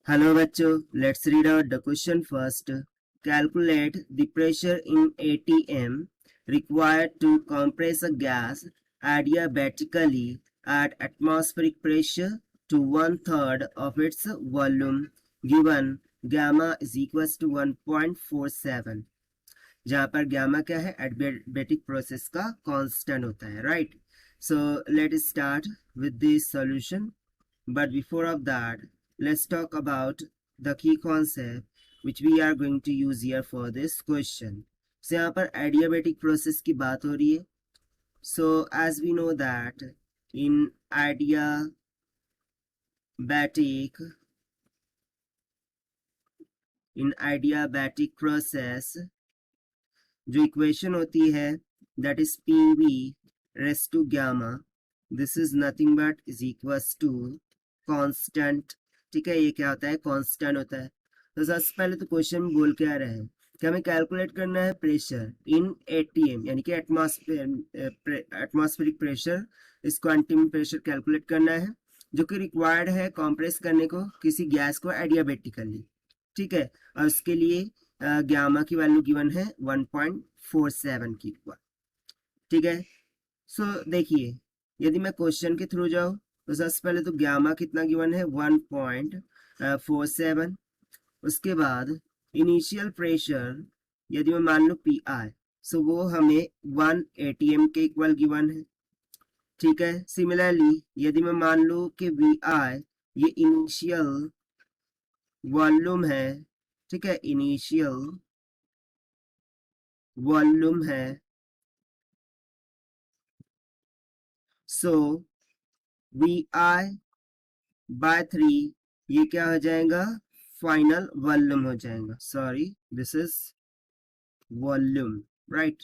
Hello bachcho, let's read out the question first. Calculate the pressure in ATM required to compress a gas adiabatically at atmospheric pressure to 1/3 of its volume given gamma is equals to 1.47, जहाँ पर gamma क्या है, adiabatic process का constant होता है, right? So let's start with this solution, but before of that let's talk about the key concept which we are going to use here for this question. So यहाँ पर adiabatic process की बात हो रही है. So as we know that in adiabatic process जो equation होती है that is PV raised to gamma, this is nothing but is equals to constant. ठीक है, ये क्या होता है, कांस्टेंट होता है. तो सबसे पहले तो क्वेश्चन बोल के आ रहे हैं कि हमें कैलकुलेट करना है प्रेशर इन एटीएम यानी कि एटमॉस्फेरिक प्रेशर. इसको अंतिम प्रेशर कैलकुलेट करना है जो कि रिक्वायर्ड है कंप्रेस करने को किसी गैस को एडियाबेटिकली. ठीक है, और उसके लिए गामा की वैल्यू गिवन है 1.47 की इक्वल. ठीक है, सो देखिए यदि मैं क्वेश्चन के थ्रू जाऊं तो सबसे पहले तो गामा कितना गिवन है 1.47. उसके बाद इनिशियल प्रेशर यदि मैं मान लूं पी आई, सो वो हमें 1 एटीएम के इक्वल गिवन है. ठीक है, सिमिलरली यदि मैं मान लूं कि वी आई ये इनिशियल वॉल्यूम है. ठीक है, इनिशियल वॉल्यूम है. सो वी आई बाय 3 ये क्या हो जाएगा, फाइनल वॉल्यूम हो जाएगा. Sorry, this is volume, right.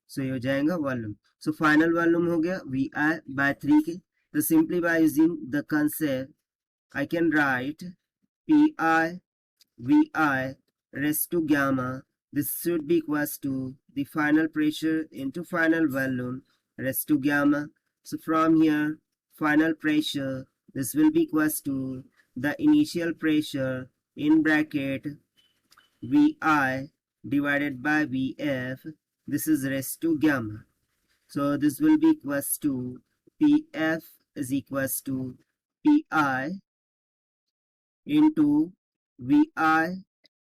So ये हो जाएगा वॉल्यूम. सो फाइनल वॉल्यूम हो गया वी आई बाय 3 के. तो simply by using the concept I can write P I V I rest to gamma. This should be equals to the final pressure into final volume raised to gamma. So from here, final pressure, this will be equals to the initial pressure in bracket Vi divided by Vf. This is raised to gamma. So this will be equals to Pf is equals to Pi into Vi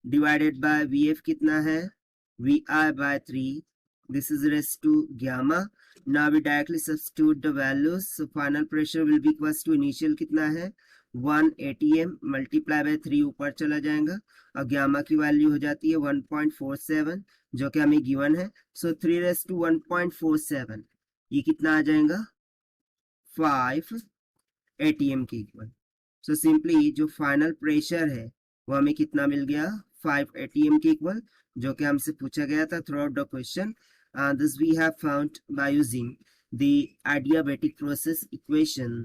divided by Vf कितना है, Vi by 3. This is raised to gamma. Now we directly substitute the values. So final pressure will be equals to initial कितना है 1 atm multiply by 3 ऊपर चला जाएगा और gamma की value हो जाती है 1.47 जो कि हमें गिवन है. So 3 raised to 1.47 ये कितना आ जाएगा 5 atm के इक्वल. So simply जो फाइनल प्रेशर है वो हमें कितना मिल गया 5 atm के इक्वल, जो कि हमसे पूछा गया था through out the question. This we have found by using the adiabatic process equation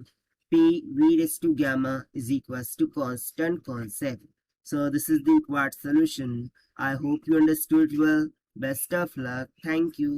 P V raised to gamma is equals to constant concept. So this is the required solution. I hope you understood well. Best of luck. Thank you.